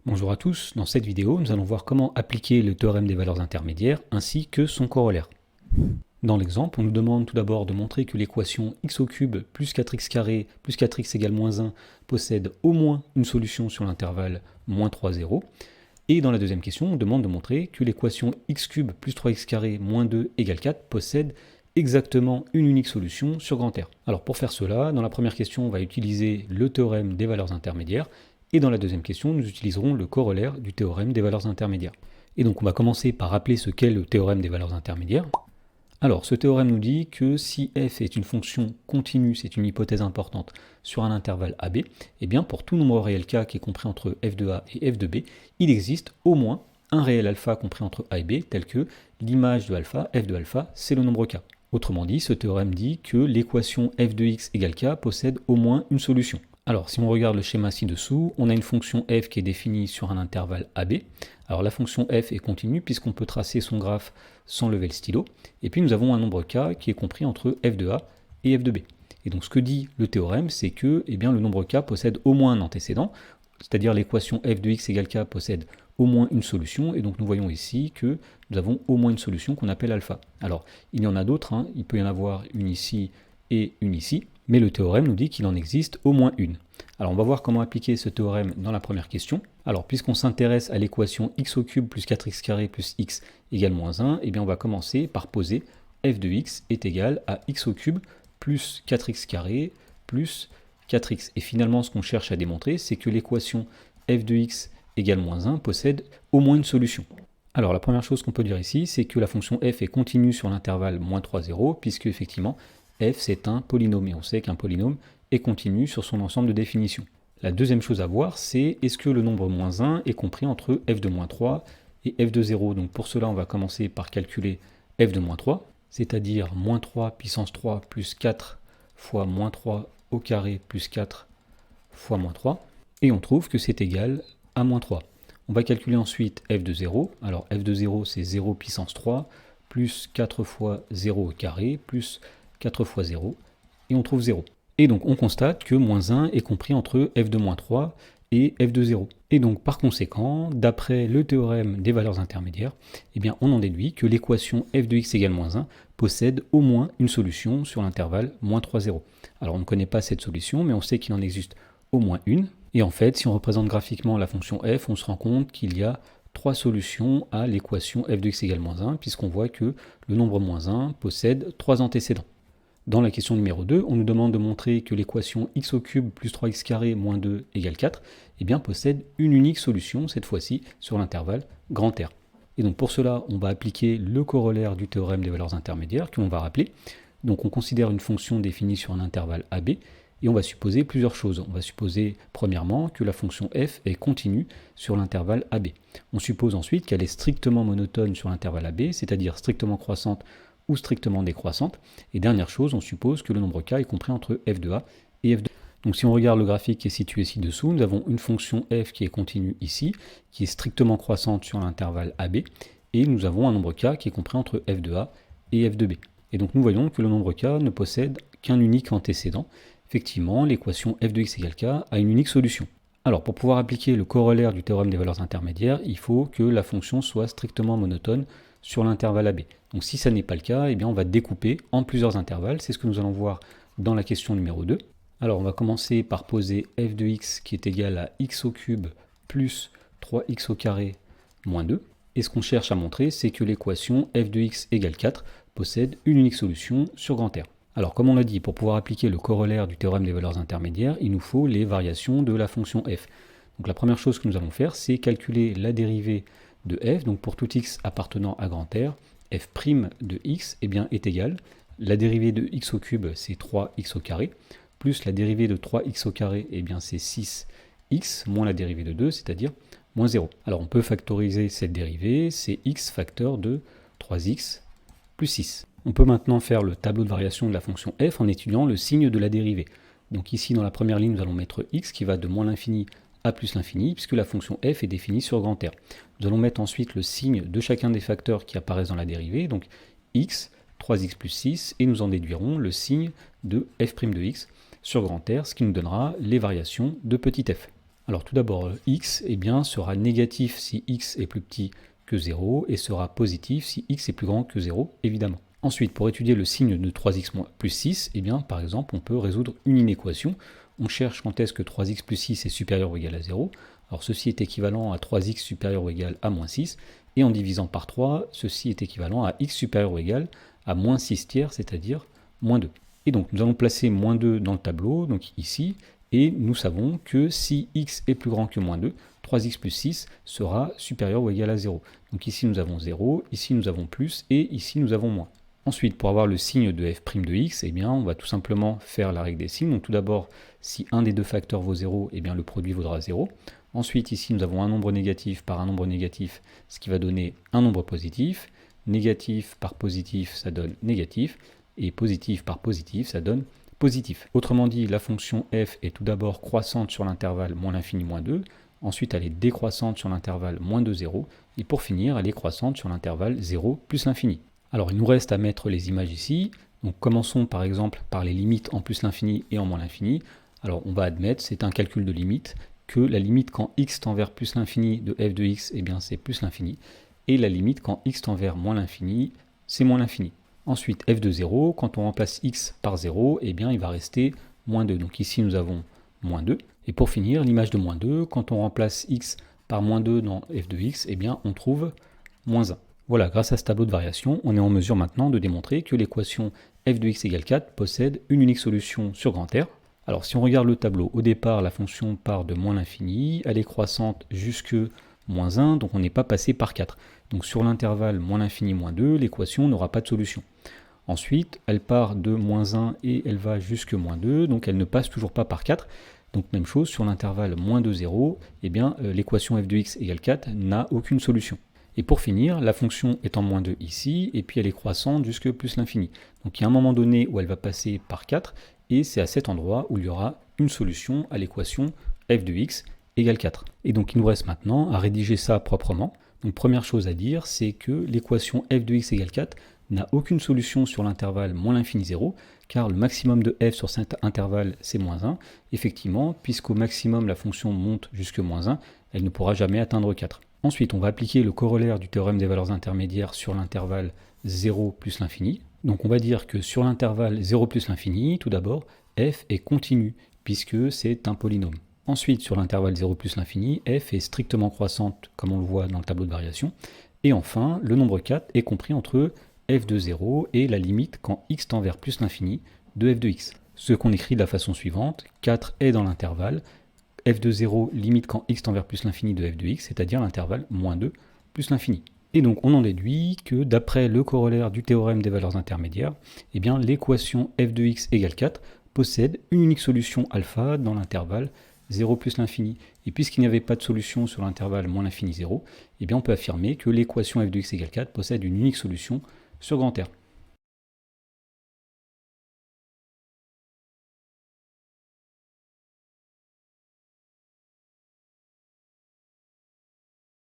Bonjour à tous, dans cette vidéo nous allons voir comment appliquer le théorème des valeurs intermédiaires ainsi que son corollaire. Dans l'exemple, on nous demande tout d'abord de montrer que l'équation x au cube plus 4x carré plus 4x égale moins 1 possède au moins une solution sur l'intervalle moins 3, 0. Et dans la deuxième question, on demande de montrer que l'équation x cube plus 3x carré moins 2 égale 4 possède exactement une unique solution sur grand R. Alors pour faire cela, dans la première question, on va utiliser le théorème des valeurs intermédiaires. Et dans la deuxième question, nous utiliserons le corollaire du théorème des valeurs intermédiaires. Et donc on va commencer par rappeler ce qu'est le théorème des valeurs intermédiaires. Alors ce théorème nous dit que si f est une fonction continue, c'est une hypothèse importante, sur un intervalle AB, et bien pour tout nombre réel k qui est compris entre f de a et f de b, il existe au moins un réel alpha compris entre a et b, tel que l'image de alpha, f de alpha, c'est le nombre k. Autrement dit, ce théorème dit que l'équation f de x égale k possède au moins une solution. Alors, si on regarde le schéma ci-dessous, on a une fonction f qui est définie sur un intervalle AB. Alors, la fonction f est continue puisqu'on peut tracer son graphe sans lever le stylo. Et puis, nous avons un nombre k qui est compris entre f de a et f de b. Et donc, ce que dit le théorème, c'est que le nombre k possède au moins un antécédent, c'est-à-dire l'équation f de x égale k possède au moins une solution. Et donc, nous voyons ici que nous avons au moins une solution qu'on appelle alpha. Alors, il y en a d'autres, il peut y en avoir une ici et une ici. Mais le théorème nous dit qu'il en existe au moins une. Alors on va voir comment appliquer ce théorème dans la première question. Alors puisqu'on s'intéresse à l'équation x au cube plus 4x carré plus x égale moins 1, on va commencer par poser f de x est égal à x au cube plus 4x carré plus 4x. Et finalement ce qu'on cherche à démontrer, c'est que l'équation f de x égale moins 1 possède au moins une solution. Alors la première chose qu'on peut dire ici, c'est que la fonction f est continue sur l'intervalle moins 3, 0, puisque effectivement f c'est un polynôme, et on sait qu'un polynôme est continu sur son ensemble de définitions. La deuxième chose à voir, c'est est-ce que le nombre moins 1 est compris entre f de moins 3 et f de 0. Donc pour cela, on va commencer par calculer f de moins 3, c'est-à-dire moins 3 puissance 3 plus 4 fois moins 3 au carré plus 4 fois moins 3, et on trouve que c'est égal à moins 3. On va calculer ensuite f de 0. Alors f de 0, c'est 0 puissance 3 plus 4 fois 0 au carré plus 4 fois 0, et on trouve 0. Et donc on constate que moins 1 est compris entre f de moins 3 et f de 0. Et donc par conséquent, d'après le théorème des valeurs intermédiaires, on en déduit que l'équation f de x égale moins 1 possède au moins une solution sur l'intervalle moins 3, 0. Alors on ne connaît pas cette solution, mais on sait qu'il en existe au moins une. Et en fait, si on représente graphiquement la fonction f, on se rend compte qu'il y a trois solutions à l'équation f de x égale moins 1, puisqu'on voit que le nombre moins 1 possède trois antécédents. Dans la question numéro 2, on nous demande de montrer que l'équation x au cube plus 3x carré moins 2 égale 4 possède une unique solution, cette fois-ci sur l'intervalle grand R. Et donc pour cela, on va appliquer le corollaire du théorème des valeurs intermédiaires, que l'on va rappeler. Donc on considère une fonction définie sur un intervalle AB, et on va supposer plusieurs choses. On va supposer premièrement que la fonction f est continue sur l'intervalle AB. On suppose ensuite qu'elle est strictement monotone sur l'intervalle AB, c'est-à-dire strictement croissante ou strictement décroissante. Et dernière chose, on suppose que le nombre k est compris entre f de a et f de b. Donc si on regarde le graphique qui est situé ci-dessous, nous avons une fonction f qui est continue ici, qui est strictement croissante sur l'intervalle AB, et nous avons un nombre k qui est compris entre f de a et f de b. Et donc nous voyons que le nombre k ne possède qu'un unique antécédent. Effectivement, l'équation f de x égale k a une unique solution. Alors pour pouvoir appliquer le corollaire du théorème des valeurs intermédiaires, il faut que la fonction soit strictement monotone sur l'intervalle AB. Donc si ça n'est pas le cas, on va découper en plusieurs intervalles. C'est ce que nous allons voir dans la question numéro 2. Alors on va commencer par poser f de x qui est égal à x au cube plus 3x au carré moins 2. Et ce qu'on cherche à montrer, c'est que l'équation f de x égale 4 possède une unique solution sur grand R. Alors comme on l'a dit, pour pouvoir appliquer le corollaire du théorème des valeurs intermédiaires, il nous faut les variations de la fonction f. Donc la première chose que nous allons faire, c'est calculer la dérivée de f. Donc pour tout x appartenant à grand R, f' de x est égal. La dérivée de x au cube, c'est 3x au carré, plus la dérivée de 3x au carré, c'est 6x, moins la dérivée de 2, c'est-à-dire moins 0. Alors on peut factoriser cette dérivée, c'est x facteur de 3x plus 6. On peut maintenant faire le tableau de variation de la fonction f en étudiant le signe de la dérivée. Donc ici, dans la première ligne, nous allons mettre x qui va de moins l'infini à plus l'infini, puisque la fonction f est définie sur grand R. Nous allons mettre ensuite le signe de chacun des facteurs qui apparaissent dans la dérivée, donc x, 3x plus 6, et nous en déduirons le signe de f' de x sur grand R, ce qui nous donnera les variations de petit f. Alors tout d'abord, x eh bien, sera négatif si x est plus petit que 0 et sera positif si x est plus grand que 0, évidemment. Ensuite, pour étudier le signe de 3x plus 6, eh bien, par exemple, on peut résoudre une inéquation. On cherche quand est-ce que 3x plus 6 est supérieur ou égal à 0. Alors ceci est équivalent à 3x supérieur ou égal à moins 6. Et en divisant par 3, ceci est équivalent à x supérieur ou égal à moins 6 tiers, c'est-à-dire moins 2. Et donc nous allons placer moins 2 dans le tableau, donc ici, et nous savons que si x est plus grand que moins 2, 3x plus 6 sera supérieur ou égal à 0. Donc ici nous avons 0, ici nous avons plus, et ici nous avons moins. Ensuite, pour avoir le signe de f' de x, eh bien, on va tout simplement faire la règle des signes. Donc tout d'abord, si un des deux facteurs vaut 0, eh bien, le produit vaudra 0. Ensuite, ici, nous avons un nombre négatif par un nombre négatif, ce qui va donner un nombre positif. Négatif par positif, ça donne négatif. Et positif par positif, ça donne positif. Autrement dit, la fonction f est tout d'abord croissante sur l'intervalle moins l'infini moins 2. Ensuite, elle est décroissante sur l'intervalle moins 2, 0. Et pour finir, elle est croissante sur l'intervalle 0 plus l'infini. Alors il nous reste à mettre les images ici. Donc commençons par exemple par les limites en plus l'infini et en moins l'infini. Alors on va admettre, c'est un calcul de limite, que la limite quand x tend vers plus l'infini de f de x, eh bien c'est plus l'infini. Et la limite quand x tend vers moins l'infini, c'est moins l'infini. Ensuite f de 0, quand on remplace x par 0, eh bien il va rester moins 2. Donc ici nous avons moins 2. Et pour finir, l'image de moins 2, quand on remplace x par moins 2 dans f de x, eh bien on trouve moins 1. Voilà, grâce à ce tableau de variation, on est en mesure maintenant de démontrer que l'équation f de x égale 4 possède une unique solution sur grand R. Alors si on regarde le tableau, au départ la fonction part de moins l'infini, elle est croissante jusque moins 1, donc on n'est pas passé par 4. Donc sur l'intervalle moins l'infini moins 2, l'équation n'aura pas de solution. Ensuite, elle part de moins 1 et elle va jusque moins 2, donc elle ne passe toujours pas par 4. Donc même chose, sur l'intervalle moins 2, 0, eh bien l'équation f de x égale 4 n'a aucune solution. Et pour finir, la fonction est en moins 2 ici, et puis elle est croissante jusque plus l'infini. Donc il y a un moment donné où elle va passer par 4, et c'est à cet endroit où il y aura une solution à l'équation f de x égale 4. Et donc il nous reste maintenant à rédiger ça proprement. Donc première chose à dire, c'est que l'équation f de x égale 4 n'a aucune solution sur l'intervalle moins l'infini 0, car le maximum de f sur cet intervalle c'est moins 1. Effectivement, puisqu'au maximum la fonction monte jusque moins 1, elle ne pourra jamais atteindre 4. Ensuite, on va appliquer le corollaire du théorème des valeurs intermédiaires sur l'intervalle 0 plus l'infini. Donc on va dire que sur l'intervalle 0 plus l'infini, tout d'abord, f est continu, puisque c'est un polynôme. Ensuite, sur l'intervalle 0 plus l'infini, f est strictement croissante, comme on le voit dans le tableau de variation. Et enfin, le nombre 4 est compris entre f de 0 et la limite quand x tend vers plus l'infini de f de x. Ce qu'on écrit de la façon suivante, 4 est dans l'intervalle, f de 0 limite quand x tend vers plus l'infini de f de x, c'est-à-dire l'intervalle moins 2 plus l'infini. Et donc on en déduit que d'après le corollaire du théorème des valeurs intermédiaires, eh bien l'équation f de x égale 4 possède une unique solution alpha dans l'intervalle 0 plus l'infini. Et puisqu'il n'y avait pas de solution sur l'intervalle moins l'infini 0, eh bien on peut affirmer que l'équation f de x égale 4 possède une unique solution sur grand R.